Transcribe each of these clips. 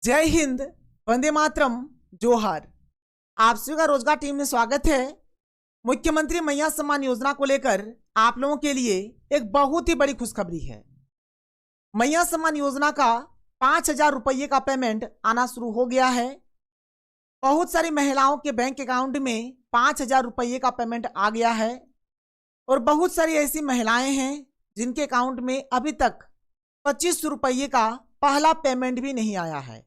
जय हिंद, वंदे मातरम, जोहार। आप सभी का रोजगार टीम में स्वागत है। मुख्यमंत्री मैया सम्मान योजना को लेकर आप लोगों के लिए एक बहुत ही बड़ी खुशखबरी है। मैया सम्मान योजना का 5,000 रुपये का पेमेंट आना शुरू हो गया है। बहुत सारी महिलाओं के बैंक अकाउंट में 5,000 रुपये का पेमेंट आ गया है और बहुत सारी ऐसी महिलाएं हैं जिनके अकाउंट में अभी तक 25 रुपये का पहला पेमेंट भी नहीं आया है।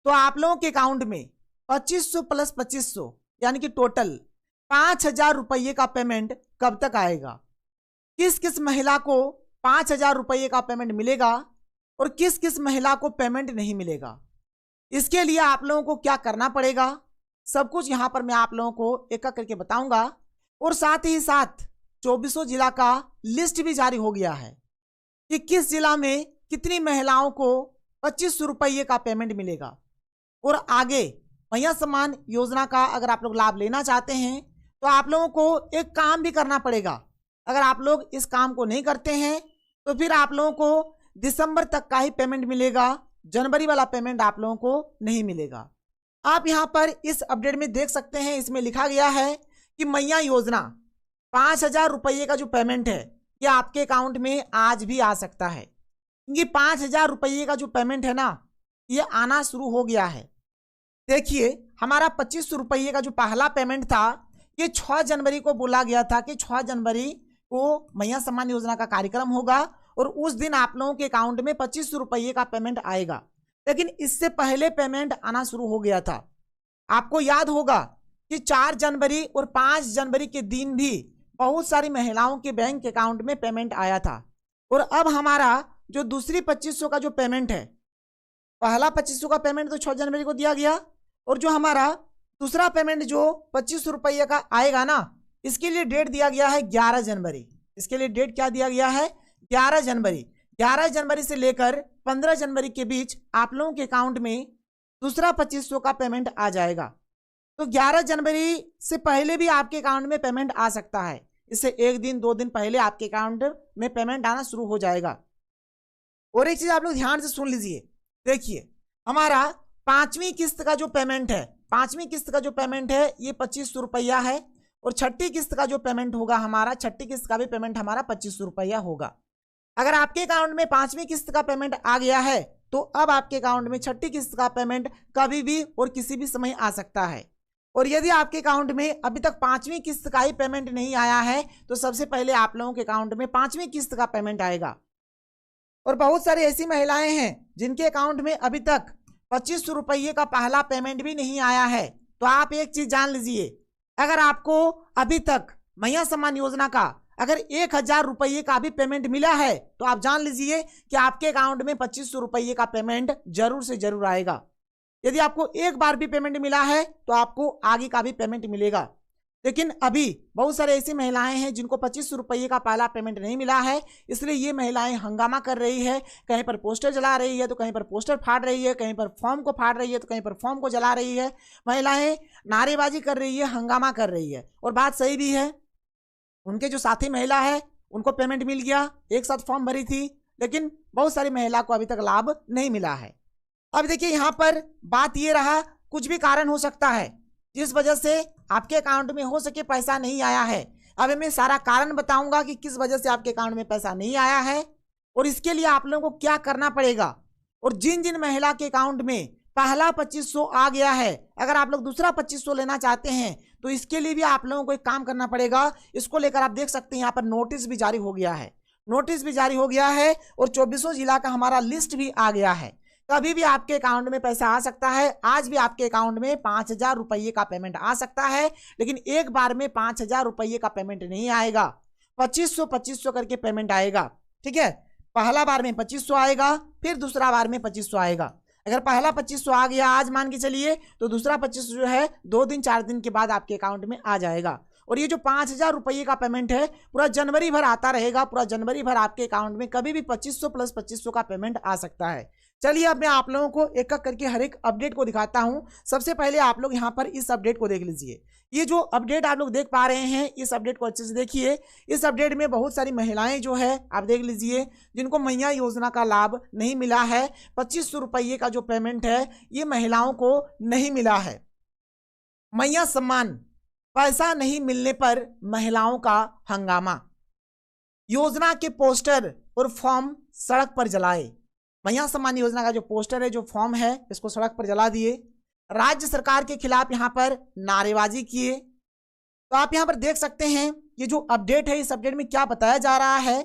तो आप लोगों के अकाउंट में 2500 प्लस 2500 यानी कि टोटल 5,000 रुपये का पेमेंट कब तक आएगा, किस किस महिला को 5,000 रुपये का पेमेंट मिलेगा और किस किस महिला को पेमेंट नहीं मिलेगा, इसके लिए आप लोगों को क्या करना पड़ेगा, सब कुछ यहाँ पर मैं आप लोगों को एक एक करके बताऊंगा। और साथ ही साथ 24 जिला का लिस्ट भी जारी हो गया है कि किस जिला में कितनी महिलाओं को 25 रुपये का पेमेंट मिलेगा। और आगे मैया सम्मान योजना का अगर आप लोग लाभ लेना चाहते हैं तो आप लोगों को एक काम भी करना पड़ेगा। अगर आप लोग इस काम को नहीं करते हैं तो फिर आप लोगों को दिसंबर तक का ही पेमेंट मिलेगा, जनवरी वाला पेमेंट आप लोगों को नहीं मिलेगा। आप यहाँ पर इस अपडेट में देख सकते हैं, इसमें लिखा गया है कि मैया योजना 5,000 रुपये का जो पेमेंट है ये आपके अकाउंट में आज भी आ सकता है, क्योंकि 5,000 रुपये का जो पेमेंट है ना ये आना शुरू हो गया है। देखिए, हमारा 25 रुपये का जो पहला पेमेंट था ये 6 जनवरी को बोला गया था कि 6 जनवरी को मैया सम्मान योजना का कार्यक्रम होगा और उस दिन आप लोगों के अकाउंट में 25 रुपये का पेमेंट आएगा। लेकिन इससे पहले पेमेंट आना शुरू हो गया था। आपको याद होगा कि 4 जनवरी और 5 जनवरी के दिन भी बहुत सारी महिलाओं के बैंक अकाउंट में पेमेंट आया था। और अब हमारा जो दूसरी 2500 का जो पेमेंट है, पहला 2500 का पेमेंट तो 6 जनवरी को दिया गया और जो हमारा दूसरा पेमेंट जो 25 रुपये का आएगा ना, इसके लिए डेट दिया गया है 11 जनवरी। इसके लिए डेट क्या दिया गया है? 11 जनवरी। 11 जनवरी से लेकर 15 जनवरी के बीच आप लोगों के अकाउंट में दूसरा 2500 का पेमेंट आ जाएगा। तो 11 जनवरी से पहले भी आपके अकाउंट में पेमेंट आ सकता है। इससे 1 दिन 2 दिन पहले आपके अकाउंट में पेमेंट आना शुरू हो जाएगा। और एक चीज आप लोग ध्यान से सुन लीजिए। देखिए, हमारा 5वीं किस्त का जो पेमेंट है, 5वीं किस्त का जो पेमेंट है ये 25 रुपया है और 6ठी किस्त का जो पेमेंट होगा हमारा, 6ठी किस्त का भी पेमेंट हमारा 25 रुपया होगा। अगर आपके अकाउंट में 5वीं किस्त का पेमेंट आ गया है तो अब आपके अकाउंट में 6ठी किस्त का पेमेंट कभी भी और किसी भी समय आ सकता है। और यदि आपके अकाउंट में अभी तक 5वीं किस्त का ही पेमेंट नहीं आया है तो सबसे पहले आप लोगों के अकाउंट में 5वीं किस्त का पेमेंट आएगा। और बहुत सारी ऐसी महिलाएं हैं जिनके अकाउंट में अभी तक 25 रुपये का पहला पेमेंट भी नहीं आया है। तो आप एक चीज जान लीजिए, अगर आपको अभी तक मैया सम्मान योजना का अगर 1,000 रुपये का भी पेमेंट मिला है तो आप जान लीजिए कि आपके अकाउंट में 25 रुपये का पेमेंट जरूर से जरूर आएगा। यदि आपको एक बार भी पेमेंट मिला है तो आपको आगे का भी पेमेंट मिलेगा। लेकिन अभी बहुत सारे ऐसी महिलाएं हैं जिनको 25 रुपये का पहला पेमेंट नहीं मिला है, इसलिए ये महिलाएं हंगामा कर रही है। कहीं पर पोस्टर जला रही है तो कहीं पर पोस्टर फाड़ रही है, कहीं पर फॉर्म को फाड़ रही है तो कहीं पर फॉर्म को जला रही है। महिलाएं नारेबाजी कर रही है, हंगामा कर रही है। और बात सही भी है, उनके जो साथी महिला है उनको पेमेंट मिल गया, एक साथ फॉर्म भरी थी, लेकिन बहुत सारी महिला को अभी तक लाभ नहीं मिला है। अब देखिए, यहाँ पर बात ये रहा, कुछ भी कारण हो सकता है जिस वजह से आपके अकाउंट में हो सके पैसा नहीं आया है। अब मैं सारा कारण बताऊंगा कि किस वजह से आपके अकाउंट में पैसा नहीं आया है और इसके लिए आप लोगों को क्या करना पड़ेगा। और जिन जिन महिला के अकाउंट में पहला 2500 आ गया है, अगर आप लोग दूसरा 2500 लेना चाहते हैं तो इसके लिए भी आप लोगों को एक काम करना पड़ेगा। इसको लेकर आप देख सकते हैं यहाँ पर नोटिस भी जारी हो गया है, नोटिस भी जारी हो गया है और 24 जिला का हमारा लिस्ट भी आ गया है। कभी भी आपके अकाउंट में पैसा आ सकता है। आज भी आपके अकाउंट में 5,000 रुपये का पेमेंट आ सकता है, लेकिन एक बार में 5,000 रुपये का पेमेंट नहीं आएगा, 2500 करके पेमेंट आएगा। ठीक है, पहला बार में 2500 आएगा, फिर दूसरा बार में 2500 आएगा। अगर पहला 2500 आ गया आज मान के चलिए तो दूसरा 2500 जो है 2 दिन 4 दिन के बाद आपके अकाउंट में आ जाएगा। और ये जो 5,000 रुपये का पेमेंट है पूरा जनवरी भर आता रहेगा। पूरा जनवरी भर आपके अकाउंट में कभी भी 2500 प्लस 2500 का पेमेंट आ सकता है। चलिए अब मैं आप लोगों को एक एक करके हर एक अपडेट को दिखाता हूं। सबसे पहले आप लोग यहां पर इस अपडेट को देख लीजिए। ये जो अपडेट आप लोग देख पा रहे हैं, इस अपडेट को अच्छे से देखिए। इस अपडेट में बहुत सारी महिलाएं जो है आप देख लीजिए, जिनको मैया योजना का लाभ नहीं मिला है। 2500 रुपये का जो पेमेंट है ये महिलाओं को नहीं मिला है। मैया सम्मान पैसा नहीं मिलने पर महिलाओं का हंगामा। योजना के पोस्टर और फॉर्म सड़क पर जलाए। मैया सम्मान योजना का जो पोस्टर है, जो फॉर्म है, इसको सड़क पर जला दिए। राज्य सरकार के खिलाफ यहां पर नारेबाजी किए। तो आप यहां पर देख सकते हैं ये जो अपडेट है, इस अपडेट में क्या बताया जा रहा है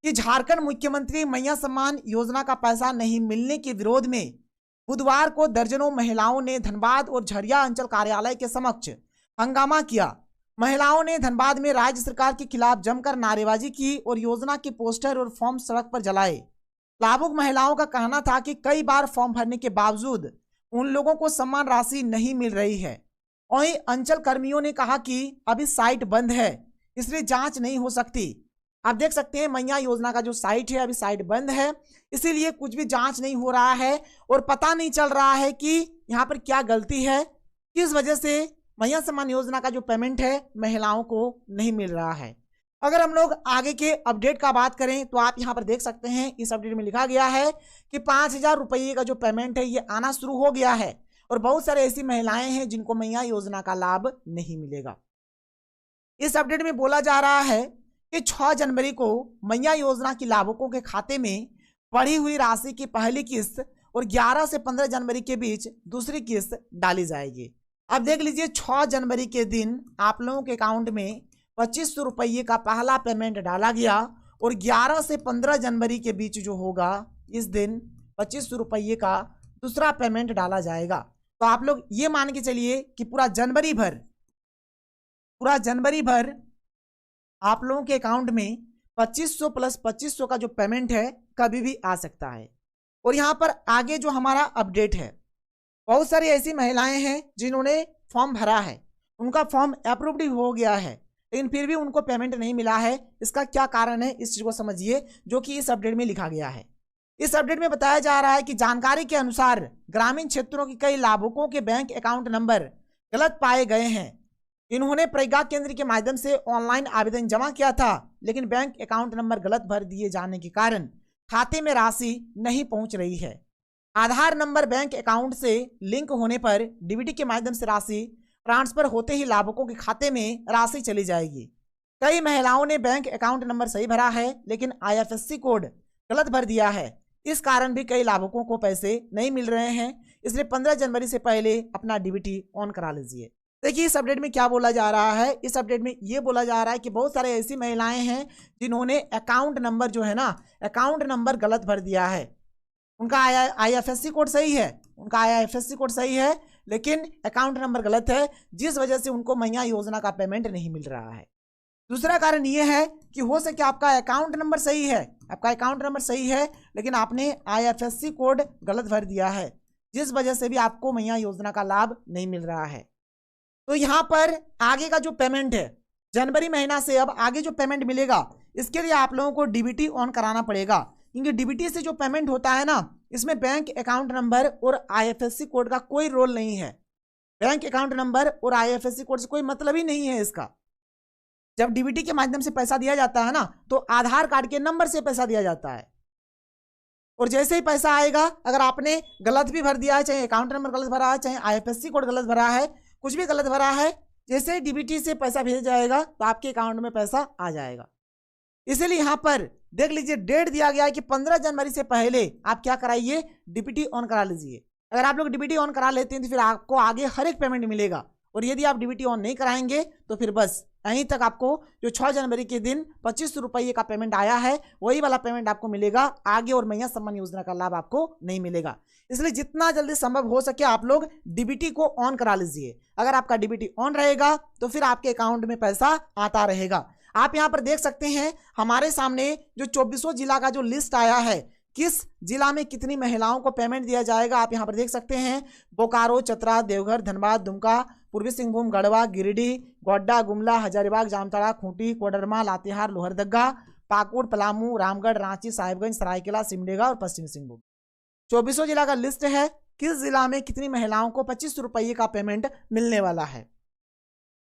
कि झारखंड मुख्यमंत्री मैया सम्मान योजना का पैसा नहीं मिलने के विरोध में बुधवार को दर्जनों महिलाओं ने धनबाद और झरिया अंचल कार्यालय के समक्ष हंगामा किया। महिलाओं ने धनबाद में राज्य सरकार के खिलाफ जमकर नारेबाजी की और योजना के पोस्टर और फॉर्म सड़क पर जलाए। लाभुक महिलाओं का कहना था कि कई बार फॉर्म भरने के बावजूद उन लोगों को सम्मान राशि नहीं मिल रही है। वहीं अंचल कर्मियों ने कहा कि अभी साइट बंद है, इसलिए जांच नहीं हो सकती। आप देख सकते हैं मैया योजना का जो साइट है, अभी साइट बंद है, इसीलिए कुछ भी जांच नहीं हो रहा है और पता नहीं चल रहा है कि यहाँ पर क्या गलती है, किस वजह से मैया सम्मान योजना का जो पेमेंट है महिलाओं को नहीं मिल रहा है। अगर हम लोग आगे के अपडेट का बात करें तो आप यहाँ पर देख सकते हैं इस अपडेट में लिखा गया है कि 5000 रुपये का जो पेमेंट है ये आना शुरू हो गया है और बहुत सारे ऐसी महिलाएं हैं जिनको मैया योजना का लाभ नहीं मिलेगा। इस अपडेट में बोला जा रहा है कि 6 जनवरी को मैया योजना की लाभुकों के खाते में बढ़ी हुई राशि की पहली किस्त और 11 से 15 जनवरी के बीच दूसरी किस्त डाली जाएगी। अब देख लीजिए 6 जनवरी के दिन आप लोगों के अकाउंट में 2500 रुपये का पहला पेमेंट डाला गया और 11 से 15 जनवरी के बीच जो होगा इस दिन 2500 रुपये का दूसरा पेमेंट डाला जाएगा। तो आप लोग ये मान के चलिए कि पूरा जनवरी भर आप लोगों के अकाउंट में 2500 प्लस 2500 का जो पेमेंट है कभी भी आ सकता है। और यहाँ पर आगे जो हमारा अपडेट है, बहुत सारी ऐसी महिलाएं हैं जिन्होंने फॉर्म भरा है, उनका फॉर्म अप्रूव्ड हो गया है, लेकिन फिर भी उनको पेमेंट नहीं मिला है। इसका क्या कारण है, इस चीज को समझिए, जो कि इस अपडेट में लिखा गया है। इस अपडेट में बताया जा रहा है कि जानकारी के अनुसार ग्रामीण क्षेत्रों के कई लाभुकों के बैंक अकाउंट नंबर गलत पाए गए हैं। इन्होंने प्रज्ञा केंद्र के माध्यम से ऑनलाइन आवेदन जमा किया था, लेकिन बैंक अकाउंट नंबर गलत भर दिए जाने के कारण खाते में राशि नहीं पहुंच रही है। आधार नंबर बैंक अकाउंट से लिंक होने पर डीबीटी के माध्यम से राशि ट्रांसफर होते ही लाभुकों के खाते में राशि चली जाएगी। कई महिलाओं ने बैंक अकाउंट नंबर सही भरा है, लेकिन IFSC कोड गलत भर दिया है। इस कारण भी कई लाभुकों को पैसे नहीं मिल रहे हैं, इसलिए 15 जनवरी से पहले अपना डीबीटी ऑन करा लीजिए। देखिए इस अपडेट में क्या बोला जा रहा है, इस अपडेट में ये बोला जा रहा है कि बहुत सारे ऐसी महिलाएं हैं जिन्होंने अकाउंट नंबर जो है ना, अकाउंट नंबर गलत भर दिया है। उनका IFSC कोड सही है, लेकिन अकाउंट नंबर गलत है, जिस वजह से उनको मैया योजना का पेमेंट नहीं मिल रहा है। दूसरा कारण ये है कि हो सके आपका अकाउंट नंबर सही है, लेकिन आपने IFSC कोड गलत भर दिया है, जिस वजह से भी आपको मैया योजना का लाभ नहीं मिल रहा है। तो यहाँ पर आगे का जो पेमेंट है, जनवरी महीना से अब आगे जो पेमेंट मिलेगा, इसके लिए आप लोगों को डीबीटी ऑन कराना पड़ेगा, क्योंकि डीबीटी से जो पेमेंट होता है ना, इसमें बैंक अकाउंट नंबर और IFSC कोड का कोई रोल नहीं है। बैंक अकाउंट नंबर और IFSC कोड से कोई मतलब ही नहीं है इसका। जब डीबीटी के माध्यम से पैसा दिया जाता है ना, तो आधार कार्ड के नंबर से पैसा दिया जाता है, और जैसे ही पैसा आएगा, अगर आपने गलत भी भर दिया है, चाहे अकाउंट नंबर गलत भरा है, चाहे IFSC कोड गलत भरा है, कुछ भी गलत भरा है, जैसे ही डीबीटी से पैसा भेजा जाएगा तो आपके अकाउंट में पैसा आ जाएगा। इसीलिए यहाँ पर देख लीजिए डेट दिया गया है कि 15 जनवरी से पहले आप क्या कराइए, डीबीटी ऑन करा लीजिए। अगर आप लोग डीबीटी ऑन करा लेते हैं तो फिर आपको आगे हर एक पेमेंट मिलेगा, और यदि आप डीबीटी ऑन नहीं कराएंगे तो फिर बस यहीं तक आपको जो 6 जनवरी के दिन 2500 रुपये का पेमेंट आया है, वही वाला पेमेंट आपको मिलेगा आगे, और मैया सम्मान योजना का लाभ आपको नहीं मिलेगा। इसलिए जितना जल्दी संभव हो सके आप लोग डीबीटी को ऑन करा लीजिए। अगर आपका डीबीटी ऑन रहेगा तो फिर आपके अकाउंट में पैसा आता रहेगा। आप यहाँ पर देख सकते हैं हमारे सामने जो 24 जिला का जो लिस्ट आया है, किस जिला में कितनी महिलाओं को पेमेंट दिया जाएगा, आप यहाँ पर देख सकते हैं। बोकारो, चतरा, देवघर, धनबाद, दुमका, पूर्वी सिंहभूम, गढ़वा, गिरिडीह, गोड्डा, गुमला, हजारीबाग, जामताड़ा, खूंटी, कोडरमा, लातेहार, लोहरदगा, पाकुड़, पलामू, रामगढ़, रांची, साहिबगंज, सरायकेला, सिमडेगा और पश्चिमी सिंहभूम। 24 जिला का लिस्ट है, किस जिला में कितनी महिलाओं को 25 रुपये का पेमेंट मिलने वाला है।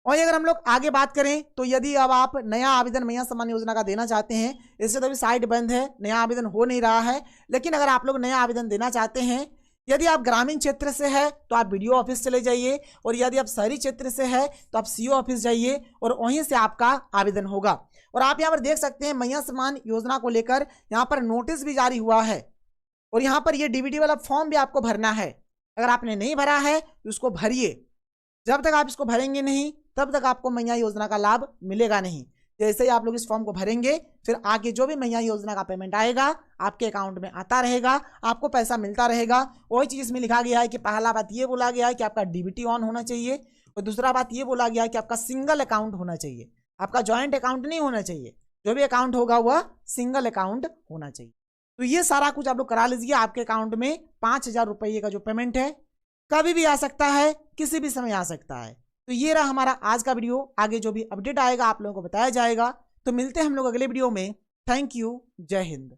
और अगर हम लोग आगे बात करें तो यदि अब आप नया आवेदन मैया सम्मान योजना का देना चाहते हैं, इससे तो अभी साइट बंद है, नया आवेदन हो नहीं रहा है, लेकिन अगर आप लोग नया आवेदन देना चाहते हैं, यदि आप ग्रामीण क्षेत्र से है तो आप बीडीओ ऑफिस चले जाइए, और यदि आप शहरी क्षेत्र से है तो आप सीओ ऑफिस जाइए और वहीं से आपका आवेदन होगा। और आप यहाँ पर देख सकते हैं मैया सम्मान योजना को लेकर यहाँ पर नोटिस भी जारी हुआ है, और यहाँ पर ये डीबीटी वाला फॉर्म भी आपको भरना है। अगर आपने नहीं भरा है तो उसको भरिए, जब तक आप इसको भरेंगे नहीं तब तक आपको मैया योजना का लाभ मिलेगा नहीं। जैसे ही आप लोग इस फॉर्म को भरेंगे, फिर आगे जो भी मैया योजना का पेमेंट आएगा आपके अकाउंट में आता रहेगा, आपको पैसा मिलता रहेगा। वही चीज़ इसमें लिखा गया है कि पहला बात ये बोला गया है कि आपका डीबीटी ऑन होना चाहिए, और दूसरा बात ये बोला गया है कि आपका सिंगल अकाउंट होना चाहिए, आपका जॉइंट अकाउंट नहीं होना चाहिए। जो भी अकाउंट होगा वह सिंगल अकाउंट होना चाहिए। तो ये सारा कुछ आप लोग करा लीजिए। आपके अकाउंट में 5,000 रुपये का जो पेमेंट है कभी भी आ सकता है, किसी भी समय आ सकता है। तो ये रहा हमारा आज का वीडियो। आगे जो भी अपडेट आएगा आप लोगों को बताया जाएगा। तो मिलते हैं हम लोग अगले वीडियो में। Thank you. जय हिंद।